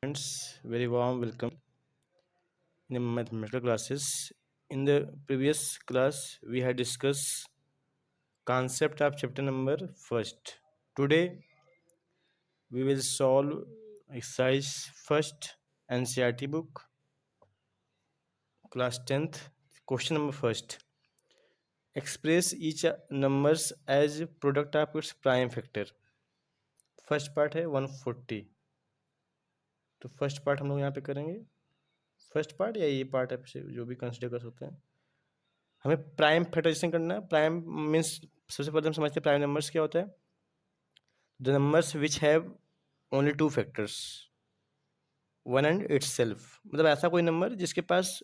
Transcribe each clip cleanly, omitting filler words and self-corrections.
Friends, very warm welcome in mathematical classes. In the previous class, we had discussed concept of chapter number first. Today, we will solve exercise first NCERT book, class 10th. Question number first. Express each numbers as product of its prime factor. First part है 140. तो first part हम लोग यहाँ पे करेंगे. First part या ये part है जो भी कंसिडर कर सकते हैं. हमें प्राइम फैक्टराइजेशन करना है. प्राइम मीन्स सबसे पहले हम समझते हैं प्राइम नंबर्स क्या होता है. The numbers which have only two factors, one and itself. मतलब ऐसा कोई नंबर जिसके पास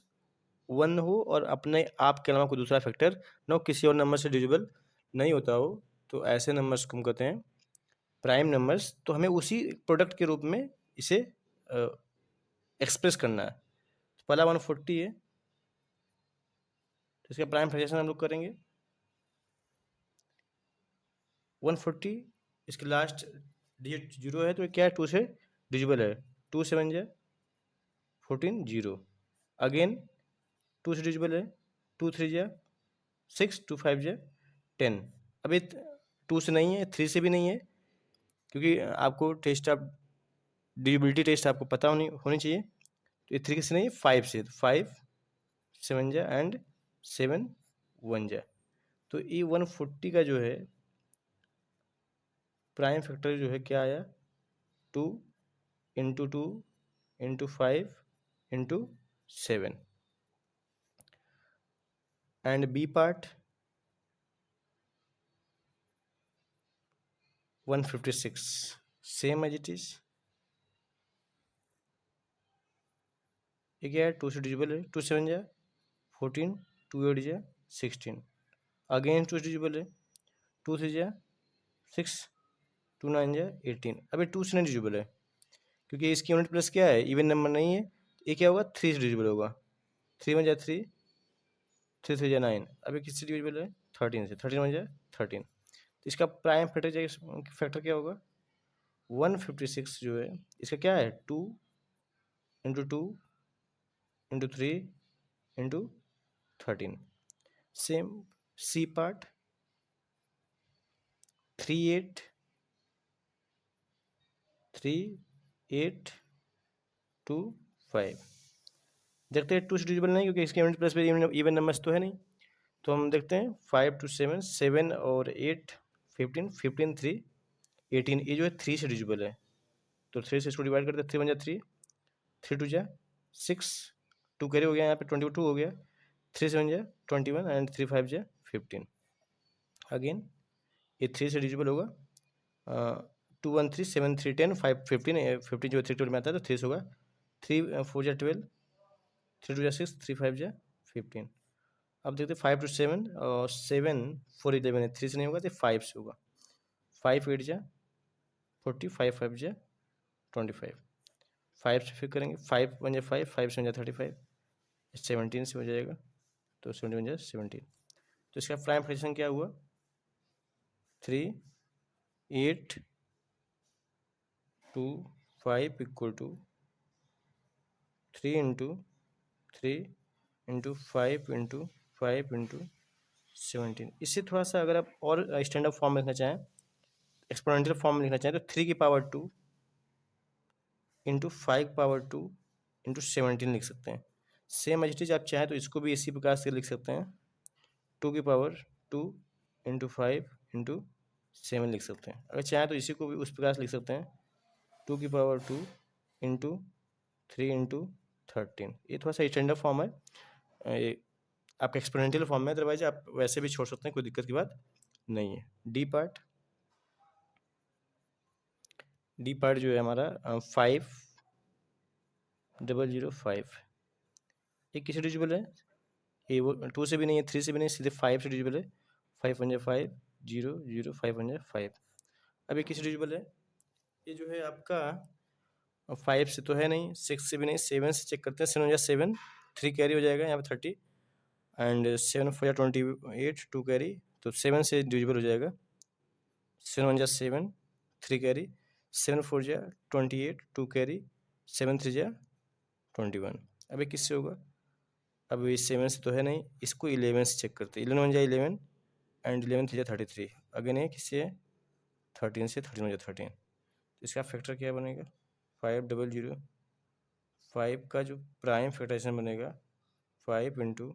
वन हो और अपने आप के अलावा कोई दूसरा फैक्टर न हो, किसी और नंबर से डिविजिबल नहीं होता हो, तो ऐसे नंबर्स को हम कहते हैं प्राइम नंबर्स. तो हमें उसी प्रोडक्ट के रूप में इसे एक्सप्रेस करना है. पहला 140 है, तो इसका प्राइम फैक्टराइजेशन हम लोग करेंगे. 140 इसके लास्ट डिजिट 0 है, तो क्या है, 2 से डिविजिबल है. 2 7 जा 14 0. अगेन 2 से डिविजिबल है. 2 3 जा 6, 2 5 जा 10. अब ये 2 से नहीं है, 3 से भी नहीं है, क्योंकि आपको टेस्ट ऑफ डिविजिबिलिटी टेस्ट आपको पता होनी चाहिए. तो ये 3 से नहीं है, 5 से. 5 7 जा एंड 7 1 जा. तो ये 140 का जो है प्राइम फैक्टर जो है क्या आया, 2 into 2 into 5 into 7. And B part 156, same as it is. ये क्या है, 2 से डिविजिबल है. 2 7 जा 14, 2 8 जा 16. अगेन 2 से डिविजिबल है. 2 3 जा 6, 2 9 जा 18. अब ये 2 से नहीं डिविजिबल है, क्योंकि इसकी यूनिट प्लस क्या है, इवन नंबर नहीं है. ये क्या होगा, 3 से डिविजिबल होगा. 3 1 जा 3, 3 3 जा 9. अब ये किससे डिविजिबल है, 13 से. 13 1 जा 13. तो इसका प्राइम फैक्टर क्या होगा, 156 जो है इसका क्या है, 2 into 2 into 3 into 13. Same C part 3 8 3 8 2 5. देखते हैं 2 से डिविजिबल नहीं, क्योंकि इसके यूनिट प्लस पे इवन नंबर्स तो है नहीं. तो हम देखते हैं 5 2 7, 7 और 8 15, 15 3 18. ये जो है 3 से डिविजिबल है, तो 3 से इसको डिवाइड करते हैं. 3 1 जा 3, 3 2 जा 6, 2 कैरी हो गया, यहाँ पे 22 हो गया. 3 7 जा 21 एंड 3 5 जा 15. अगेन ये 3 से डिविजिबल होगा. 2 1 3 7 3 10 5 15. 15 जो 3 में आता है, तो 3 से होगा. 3 4 जा 12, 3 2 जा 6, 3 5 जा 15. अब देखते हैं 5 2 7 और 7 4 11 है. 3 से नहीं होगा, तो 5 से होगा. 5 8 जा 40, 5 5 जा 25. 5 से फिर करेंगे. 5 1 जा 5, 5 7 जा 35, 17 से हो जाएगा, तो 71 जा 17. तो इसका प्राइम फ्रैक्शन क्या हुआ, 3 8 2 5 equal to 3 into 3 into 5 into 5 into 17. इससे थोड़ा सा अगर आप और स्टैंडर्ड फॉर्म में लिखना चाहें, एक्सपोनेंशियल फॉर्म में लिखना चाहें, तो 3 की पावर 2 इंटू 5 पावर 2 इंटू 17 लिख सकते हैं. सेम एज इट इज आप चाहें तो इसको भी इसी प्रकार से लिख सकते हैं. 2 की पावर 2 इंटू 5 इंटू 7 लिख सकते हैं. अगर चाहें तो इसी को भी उस प्रकार से लिख सकते हैं, 2 की पावर 2 इंटू 3 इंटू 13. ये थोड़ा सा स्टैंडर्ड फॉर्म है, ये आपका एक्सपोनेंशियल फॉर्म है. अदरवाइज आप वैसे भी छोड़ सकते हैं, कोई दिक्कत की बात नहीं है. डी पार्ट जो है हमारा 5 0 0 5. ये किस डिविजिबल है, ये वो 2 से भी नहीं है, 3 से भी नहीं, सीधे 5 से डिविजिबल है. 5 1 जा 5 0 0, 5 1 जा 5. अब ये किस डिविजिबल है, ये जो है आपका 5 से तो है नहीं, 6 से भी नहीं, 7 से चेक करते हैं. 7 1 जा 7, 3 कैरी हो जाएगा यहाँ पे 30, एंड 7 4 जा 28, 2 कैरी, तो 7 से डिविजिबल हो जाएगा. 7 1 जा 7, 3 कैरी, 7 4 जा 28, 2 कैरी, 7 3 जा 21। अब ये किससे होगा? अब ये 7 से तो है नहीं, इसको 11 से चेक करते हैं। 11 1 जा 11 एंड 11 3 जा 33। अगेन ये किससे है? 13 से, 13 1 जा 13। इसका फैक्टर क्या बनेगा? 500। 5 का जो प्राइम फैक्टराइजेशन बनेगा 5 into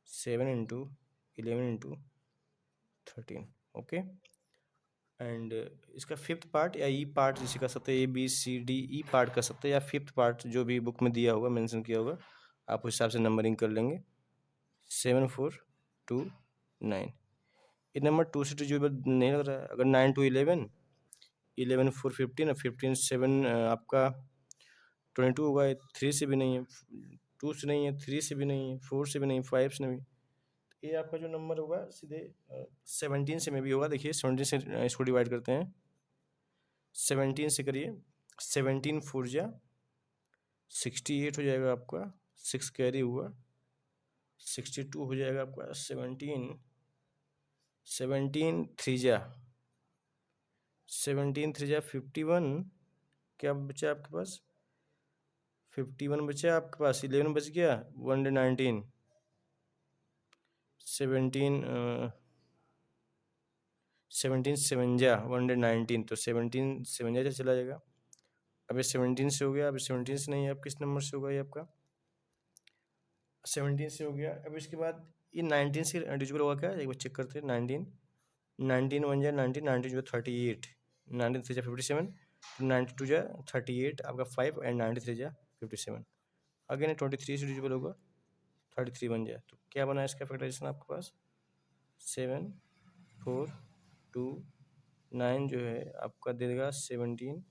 7 into 11 into 13। Okay. And इसका फिफ्थ पार्ट या ई पार्ट जिसे कह सकते हैं, ABCDE पार्ट कर सकते हैं, या फिफ्थ पार्ट जो भी बुक में दिया होगा, मेंशन किया होगा, आप उस हिसाब से नंबरिंग कर लेंगे। 7 4 2 9। ये नंबर 2 से डिविजिबल नहीं लग रहा है। अगर 9 2 11, 11 4 15 और 15 7 आपका 22 होगा। 3 से भी नहीं है, 2 से नहीं है, 3 से भी नहीं है, 4 से भी नहीं, 5 से नहीं। ये आपका जो नंबर होगा सीधे 17 से में भी होगा। देखिए 17 से इसको डिवाइड करते हैं। 17 से करिए, 17 4 जा 68 हो जाएगा आपका, 6 कैरी हुआ, 62 हो जाएगा आपका। 17 3 जा 51। क्या बचा आपके पास? 51 बचा आपके पास, 11 बच गया, 119। 17 7 जा 119, तो 17 7 जा चला जाएगा। अब ये 17 से हो गया। अब 17 से नहीं है, अब किस नंबर से होगा? ये आपका 17 से हो गया। अब इसके बाद ये 19 से डिविजिबल होगा क्या? एक बार चेक करते हैं। 19 19 1 जा 19, 19 जो 38, 19 3 जा 57, 92 जा 38 आपका 5 एंड 93 जा 57। अगेन 23 से डिविजिबल होगा, 33 बन जाए। तो क्या बना इसका फैक्टराइजेशन आपके पास? 7 4 2 9 जो है आपका दे देगा 17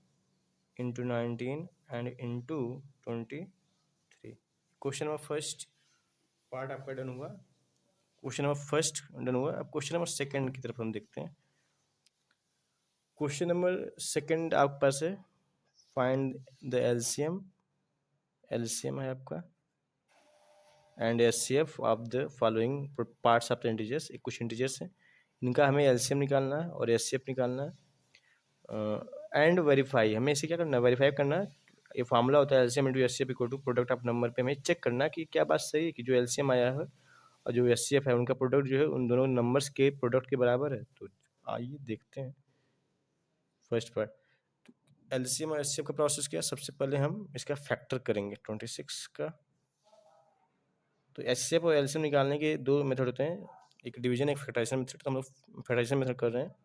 into 19 and into 23। Question number first part आपका डन हुआ। क्वेश्चन नंबर फर्स्ट डन हुआ। अब क्वेश्चन नंबर सेकंड की तरफ हम देखते हैं। क्वेश्चन नंबर सेकंड आपके पास है, फाइंड द एलसीएम। एलसीएम है आपका and HCF of the following parts of the integers. कुछ इंटीजर्स हैं, इनका हमें एलसीएम निकालना है और एचसीएफ निकालना है। एंड वेरीफाई, हमें इसे क्या करना है? वेरीफाई करना है। ये फार्मूला होता है LCM into HCF equal to product of number पे हमें चेक करना कि क्या बात सही है कि जो एलसीएम आया है और जो एचसीएफ है उनका प्रोडक्ट जो है उन दोनों नंबर्स के प्रोडक्ट के बराबर है। तो आइए देखते हैं फर्स्ट पार्ट। एलसीएम और एचसीएफ का प्रोसेस क्या है? सबसे पहले हम इसका फैक्टर करेंगे 26 का। तो एचसीएफ और एलसीएम निकालने के दो मेथड होते हैं, एक डिवीजन, एक फैक्टराइजेशन मेथड। तो हम लोग फैक्टराइजेशन मेथड कर रहे हैं।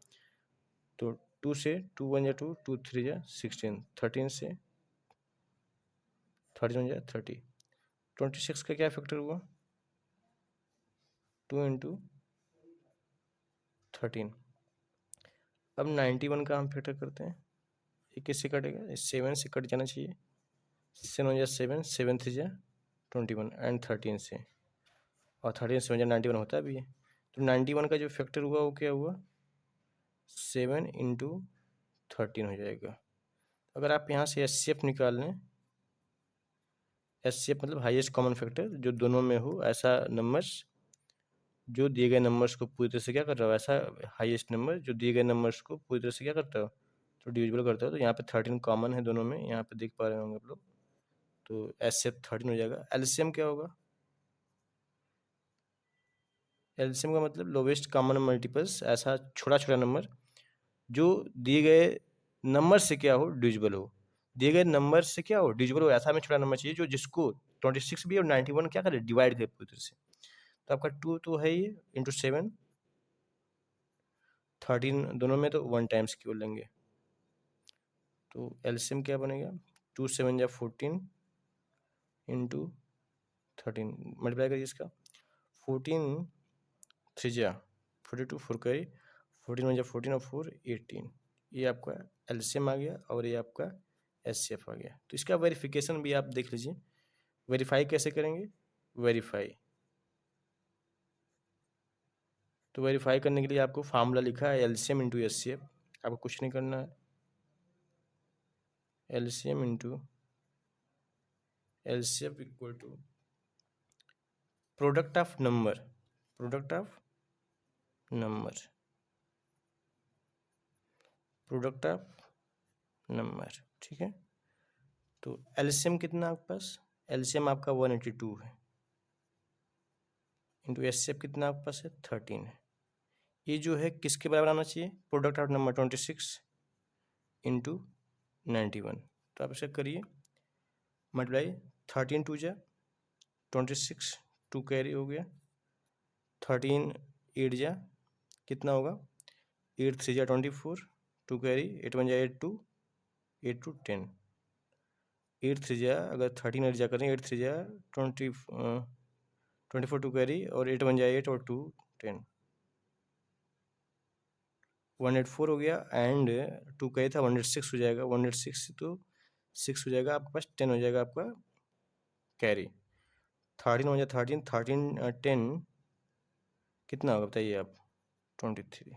तो 2 से 2 1 जा 2, 2 3 जा 16, 13 से 13 जा 30। 26 का क्या फैक्टर हुआ? 2 इंटू 13। अब 91 का हम फैक्टर करते हैं। ये किससे कटेगा? 7 से कट जाना चाहिए। 7 जा 7, 7 3 जा 21 एंड 13 से, और 13 से 7 जा 91 होता भी है। तो 91 का जो फैक्टर हुआ वो क्या हुआ? 7 इंटू 13 हो जाएगा। अगर आप यहाँ से एचसीएफ निकाल लें, एचसीएफ मतलब हाईएस्ट कॉमन फैक्टर, जो दोनों में हो ऐसा नंबर्स जो दिए गए नंबर्स को पूरी तरह से क्या कर रहा हो, ऐसा हाईएस्ट नंबर जो दिए गए नंबर्स को पूरी तरह से क्या करता हो, तो डिविजिबल करता हो। तो यहाँ पे 13 कॉमन है दोनों में, यहाँ पे देख पा रहे होंगे आप लोग। तो एचसीएफ 13 हो जाएगा। एलसीएम क्या होगा? एलसीएम का मतलब लोवेस्ट कॉमन मल्टीपल्स, ऐसा छोटा छोटा नंबर जो दिए गए नंबर से क्या हो, डिविजिबल हो। दिए गए नंबर से क्या हो, डिविजिबल हो, ऐसा हमें छोटा नंबर चाहिए जो जिसको 26 भी और 91 क्या करे, डिवाइड करे पूरी तरह से। तो आपका 2 तो है ही, इंटू 7, 13 दोनों में, तो 1 टाइम्स क्यों लेंगे। तो एलसीएम क्या बनेगा? 2 7 जा 14 इंटू 13, मल्टीप्लाई करिए इसका। 14 3 जा 42, 4 करिए, 14 1 जा 14 और 4 18। ये आपका एलसीएम आ गया और ये आपका एचसीएफ आ गया। तो इसका वेरिफिकेशन भी आप देख लीजिए। वेरीफाई कैसे करेंगे? वेरीफाई, तो वेरीफाई करने के लिए आपको फार्मूला लिखा है एलसीएम इंटू एचसीएफ। आपको कुछ नहीं करना है, LCM into LCF equal to product of number, product of number, product of number. ठीक है। तो एलसीएम कितना आपके पास, एलसीएम आपका 182 है, इंटू एचसीएफ कितना आपके पास है 13 है। ये जो है किसके बराबर आना चाहिए, प्रोडक्ट ऑफ नंबर 26 इंटू 91। तो आप इसे करिए मल्टीप्लाई, 13 टू जा 26, 2 कैरी हो गया, 13 8 जा कितना होगा, 8 3 जा 24, 2 कैरी, 8 1 जा 8 2, 8 2 10, 8 3 जा अगर 13 8 जा करें 8 3 जा 24 2 कैरी, और 8 1 जा 8 और 2 10, 184 हो गया, एंड 2 कैरी था 186 हो जाएगा, 186 तो 6 हो जाएगा आपके पास, 10 हो जाएगा आपका कैरी, 13 हो जाए 13 13 10 कितना होगा बताइए आप, 23।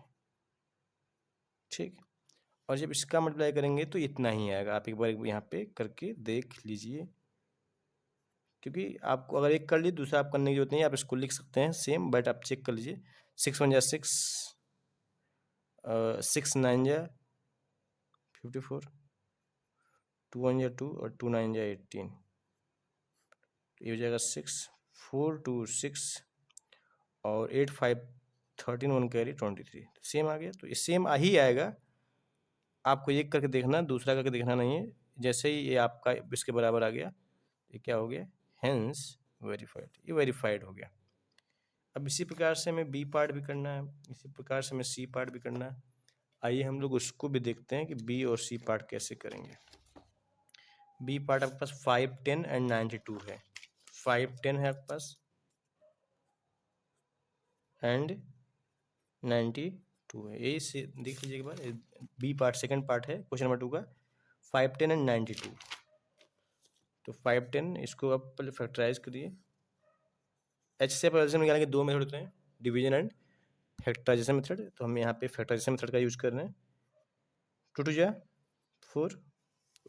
ठीक, और जब इसका मल्टीप्लाई करेंगे तो इतना ही आएगा। आप एक बार यहाँ पे करके देख लीजिए, क्योंकि आपको अगर एक कर लीजिए दूसरा आप करने की जरूरत नहीं है, आप इसको लिख सकते हैं सेम, बट आप चेक कर लीजिए। 6 1 जा 6, 6 9 जा 54, 2 1 जा 2 और 2 9 जा 18, ये हो जाएगा 6 4 2 6 और 8 5 13 1 कैरी 23, सेम आ गया। तो ये सेम ही आएगा, आपको एक करके देखना, दूसरा करके देखना नहीं है। जैसे ही ये आपका इसके बराबर आ गया, ये क्या हो गया, हेंस वेरीफाइड, ये वेरीफाइड हो गया। अब इसी प्रकार से हमें बी पार्ट भी करना है, इसी प्रकार से हमें सी पार्ट भी करना है। आइए हम लोग उसको भी देखते हैं कि बी और सी पार्ट कैसे करेंगे। बी पार्ट आपके पास 5 10 एंड 92 है, 5 10 है आपके पास एंड 92 है, यही से देख लीजिए एक बार। बी पार्ट सेकंड पार्ट है क्वेश्चन नंबर 2 का, 5 10 एंड 92। तो 5 10 इसको आप पहले फैक्टराइज करिए। एच से एल्सियम निकालने के दो मेथड होते हैं, डिवीजन एंड फैक्टराइजेशन मेथड। तो हम यहाँ पे फैक्टराइजेशन मेथड का यूज कर रहे हैं। 2 2 जा 4,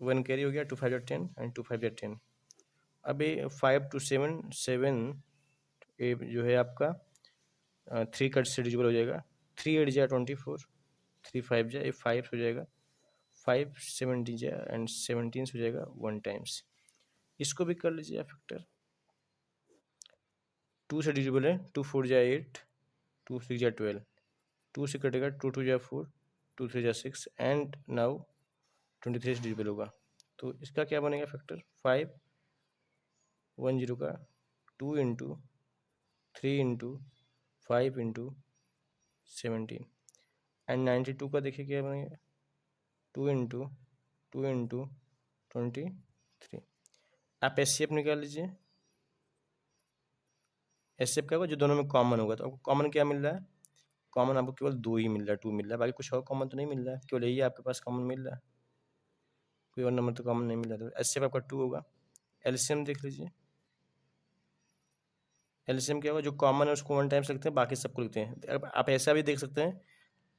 1 कैरी हो गया, 2 5 जा 10 एंड 2 5 जा 10। अब ये 5 2 7 7 ये जो है आपका 3 कट से डिविजिबल हो जाएगा। 3 8 जा 24, 3 5 जा ये 5 हो जाएगा, 5 17 जा एंड 17 हो जाएगा 1 टाइम्स। इसको भी कर लीजिए आप फैक्टर। 2 से डिविजिबल है, 2 4 जा 8, 2 6 जा 12, 2 से कटेगा, 2 2 जा 4, 2 3 जा 6 एंड नाउ 23 से डिविजिबल होगा। तो इसका क्या बनेगा फैक्टर, 5 1 0 का 2 इंटू 3 इंटू 5 इंटू 17 एंड 92 का देखिए क्या बनेगा, 2 इंटू 2 इंटू 23। आप एस निकाल लीजिए। एस क्या होगा, जो दोनों में कॉमन होगा। तो आपको कॉमन क्या मिल रहा है, कॉमन आपको केवल 2 ही मिल रहा है, 2 मिल रहा है, बाकी कुछ और कॉमन तो नहीं मिल रहा है, केवल यही आपके पास कॉमन मिल रहा है, कोई और नंबर तो कॉमन नहीं मिल रहा। तो एस आपका 2 होगा। एलसीएम देख लीजिए, एलसीएम क्या होगा, जो कॉमन है उसको 1 टाइम्स लिखते हैं, बाकी सबको लिखते हैं। अब आप ऐसा भी देख सकते हैं,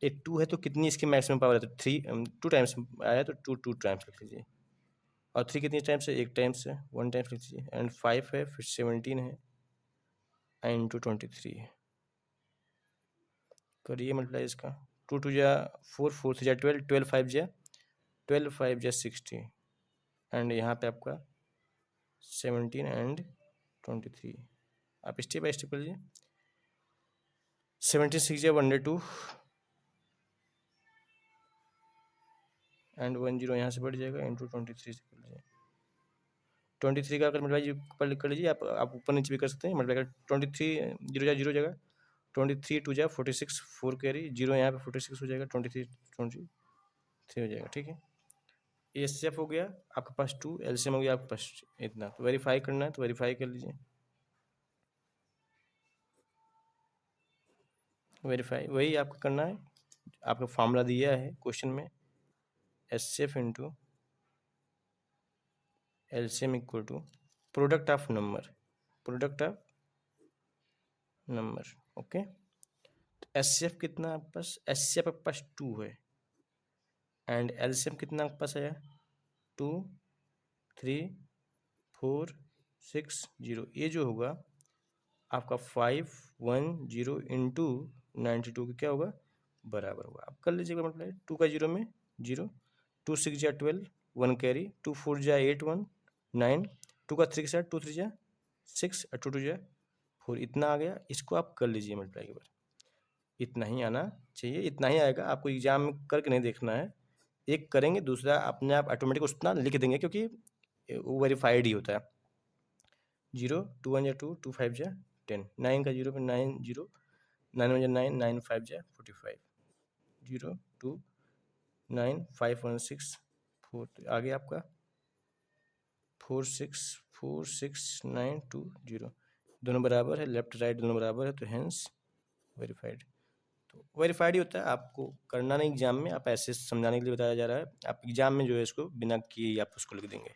एक 2 है तो कितनी इसकी मैक्सिमम पावर है, तो 3 2 टाइम्स आया तो 2 2 टाइम्स लिख लीजिए। और 3 कितनी टाइम्स है, 1 टाइम्स है, 1 टाइम्स लिख लीजिए। एंड 5 है, फिर 17 है एंड 23 है। करिए मल्टीप्लाई इसका, 2 2 जा 4, 4 3 जा 12, 12 5 जा 12 5 जा 60 एंड यहाँ पे आपका 17 एंड 23। आप स्टेप बाई स्टेप कर लीजिए। 17 6 जा 102 एंड 1 0 यहाँ से बढ़ जाएगा, इंटू 23 से कर लीजिए। 23 का अगर मल्टीप्लाई कर लीजिए, आप ऊपर नीचे भी कर सकते हैं। मल्टीप्लाई कर 23 0 जा 0 जगह, 23 2 जा 46, 4 कैरी, 0 यहाँ पे 46 हो जाएगा, 23 23 हो जाएगा। ठीक है, एस हो गया आपके पास 2, एलसीएम हो गया आपके पास इतना। तो वेरीफाई करना है तो वेरीफाई कर लीजिए। वेरीफाई वही आपको करना है, आपका फॉर्मूला दिया है क्वेश्चन में, S F into LCM equal to product of number, product of number. Okay, तो एस एफ कितना आपके पास, एस एफ आपके पास 2 है एंड एलसीएम कितना आपके पास है 2 3 4 6 0। ये जो होगा आपका 5 1 0 इंटू 92 का क्या होगा, बराबर होगा। आप कर लीजिएगा मतलब 2 का 0 में 0, 2 6 जा 12, 1 कैरी, 2 4 जा 8 1 9, 2 का 3 के साथ 2 3 जा 6 और 2 2 जा 4, इतना आ गया। इसको आप कर लीजिए मल्टीप्लाई के बाद, इतना ही आना चाहिए, इतना ही आएगा। आपको एग्जाम में करके नहीं देखना है, एक करेंगे दूसरा अपने आप ऑटोमेटिक उतना लिख देंगे, क्योंकि वो वेरीफाइड ही होता है। 0 2 1 जा 2 2 5 जा 10, 9 का 0 पे 9 0, 9 1 जा 9 9 5 जा 45, 0 2 9 5 1 6 4, आगे आपका 4 6 4 6 9 2 0, दोनों बराबर है, लेफ्ट राइट दोनों बराबर है, तो हेंस वेरीफाइड। तो वेरीफाइड ही होता है, आपको करना नहीं एग्जाम में, आप ऐसे समझाने के लिए बताया जा रहा है। आप एग्जाम में जो है इसको बिना किए ही आप उसको लिख देंगे।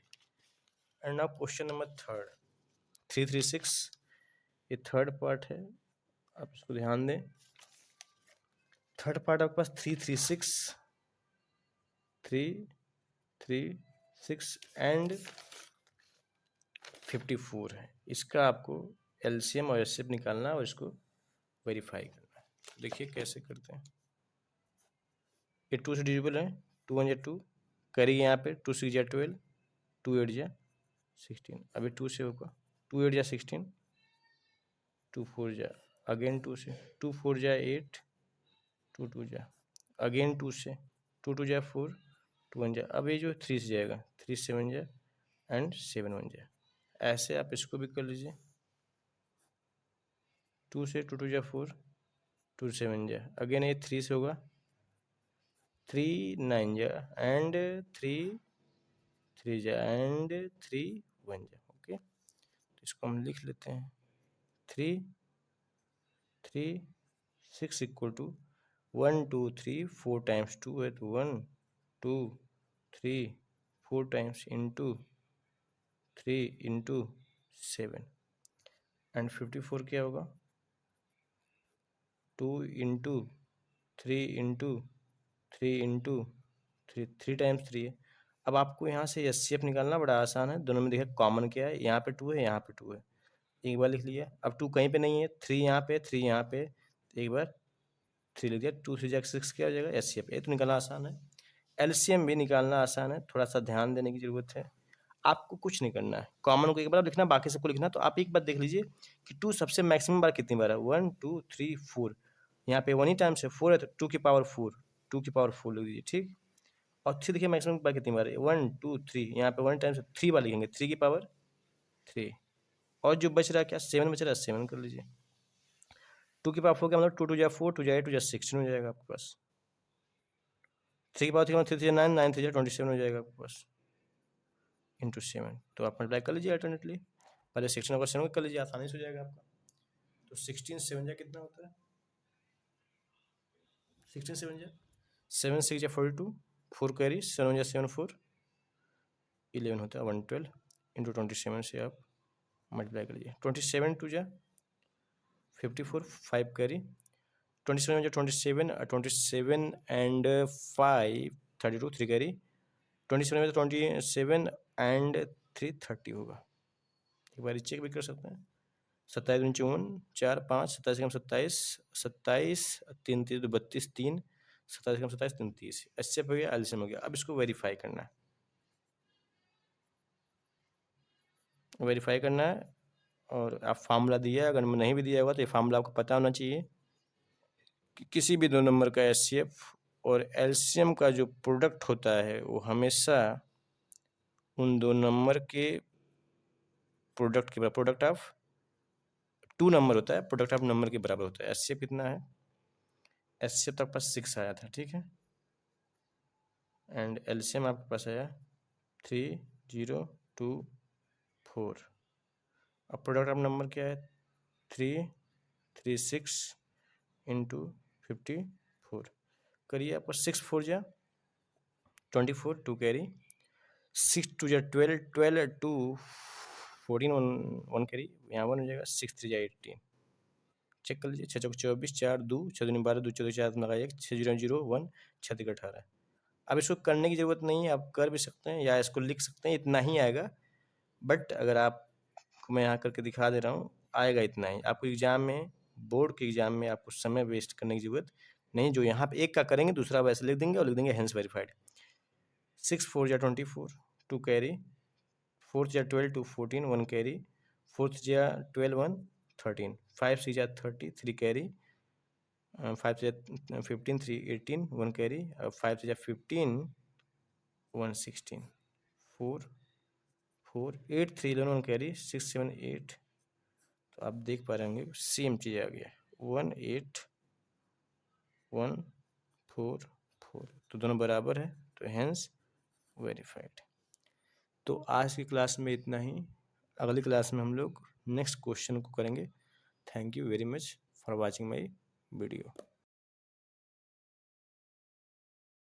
And now question number third, 336, ये थर्ड पार्ट है, आप इसको ध्यान दें। थर्ड पार्ट आपके पास 336 336 एंड 54 है। इसका आपको एलसीएम और एचसीएफ निकालना है और इसको वेरीफाई करना है। देखिए कैसे करते हैं। ये 2 से डिविजिबल है, 2 1 जा 2, करी यहाँ पे 2 6 जा 12, 2 8 जा 16, अभी 2 से होगा 2 8 जा 16, 2 4 जा अगेन 2 से 2 4 जा 8, 2 2 जा अगेन 2 से 2 2 जा 4, 2 1 जा, अब ये जो 3 से जाएगा 3 7 जा एंड 7 1 जा। ऐसे आप इसको भी कर लीजिए, 2 से 2 2 जा 4, 2 7 जा, अगेन ये 3 से होगा 3 9 जा एंड 3 3 जा एंड 3 1 जा। ओके, तो इसको हम लिख लेते हैं 3 3 6 इक्वल टू 1 2 3 4 टाइम्स 2 है, तो 1 2 3 4 टाइम्स इंटू 3 इंटू 7 एंड 54 क्या होगा 2 इंटू 3 इंटू 3 इंटू 3, 3 टाइम्स 3 है। अब आपको यहाँ से एचसीएफ निकालना बड़ा आसान है, दोनों में देखिए कॉमन क्या है, यहाँ पे 2 है, यहाँ पे 2 है, एक बार लिख लिया। अब 2 कहीं पे नहीं है, 3 यहाँ पे 3 यहाँ पे, एक बार 3 लिख दिया, 2 3 6 क्या हो जाएगा एचसीएफ। ये तो निकालना आसान है, एलसीएम भी निकालना आसान है, थोड़ा सा ध्यान देने की जरूरत है। आपको कुछ नहीं करना है, कॉमन को एक बार लिखना, बाकी सबको लिखना। तो आप एक बार देख लीजिए कि 2 सबसे मैक्सिमम बार कितनी बार है, 1 2 3 4, यहाँ पे 1 ही टाइम से 4 है, तो 2 की पावर 4, 2 की पावर 4 लिख दीजिए, ठीक। और 3 देखिए मैक्सिमम बार कितनी बार है, 1 2 3, यहाँ पे 1 टाइम से 3 बार लिखेंगे, 3 की पावर 3, और जो बच रहा है क्या 7 बच रहा है, 7 कर लीजिए। 2 की पावर 4 का मतलब 2 2 जा 4, 2 जा 8, 2 जा 16 हो जाएगा आपके पास। 3 की पावर 3 3 3 9, 9 3 जा 27 हो जाएगा आपके पास इंटू 7। तो आप मल्टीप्लाई कर लीजिए अल्टरनेटली, पहले 16 होगा 7 कर लीजिए, आसानी से हो जाएगा आपका। तो 16 7 जा कितना होता है, 16 7 जा 7 6 जा 42, 4 कैरी 7 जा 7 4, 11 होता है 112 इंटू 27 से आप मल्टीप्लाई कर लीजिए। 27 2 जा 54, 5 कैरी 27 जा 27, 27 एंड 5 32, 3 कैरी 27 में 27 एंड 3 30 होगा। एक बार चेक भी कर सकते हैं, 27 दूनी 54 5, 27 कम 27, 27 3 3 32 3, 27 कम 27 3 30, एचसीएफ हो गया, एलसीएम हो गया। अब इसको वेरीफाई करना है, वेरीफाई करना है। और आप फार्मूला दिया है, अगर नहीं भी दिया होगा तो ये फार्मूला आपको पता होना चाहिए कि किसी भी दो नंबर का एचसीएफ और एलसीएम का जो प्रोडक्ट होता है वो हमेशा उन दो नंबर के प्रोडक्ट के बराबर, प्रोडक्ट ऑफ 2 नंबर होता है, प्रोडक्ट ऑफ नंबर के बराबर होता है। एचसीएफ कितना है, एचसीएफ तो आपके पास 6 आया था, ठीक है, एंड एलसीएम आपके पास आया 3 0 2 4। अब प्रोडक्ट ऑफ नंबर क्या है 3 3 6 इंटू 54, करिए आपको 6 4 जा 24, 2 कैरी 6 2 जा 12, 12 2 14, 1 कैरी यहाँ 1 हो जाएगा, 6 3 जा 18। चेक कर लीजिए, 6 चौक 24, 4 2 6 दूनी 12, 2 14 4 लगाइए, 6 0 0 1 6 3 18। अब इसको करने की ज़रूरत नहीं है, आप कर भी सकते हैं या इसको लिख सकते हैं, इतना ही आएगा। बट अगर आपको मैं यहाँ करके दिखा दे रहा हूँ, आएगा इतना ही। आपको एग्जाम में, बोर्ड के एग्जाम में आपको समय वेस्ट करने की ज़रूरत नहीं, जो यहाँ पे एक का करेंगे दूसरा वैसे लिख देंगे और लिख देंगे हेंस वेरीफाइड। 6 4 जा 24, 2 कैरी, 4 जा 12, 2 14, 1 कैरी, 4 जा 12, 1 13, 5 6 जा 30, 3 कैरी, 5 जा 15, 3 18, 1 कैरी, 5 जा 15, 1 16, 4 4 8 3 11, 1 कैरी, 6 7 8। तो आप देख पा रहे होंगे सेम चीज़ आ गया 1 8 1 4 4, तो दोनों बराबर है, तो हेंस वेरीफाइड। तो आज की क्लास में इतना ही। अगली क्लास में हम लोग नेक्स्ट क्वेश्चन को करेंगे। Thank you very much for watching my video.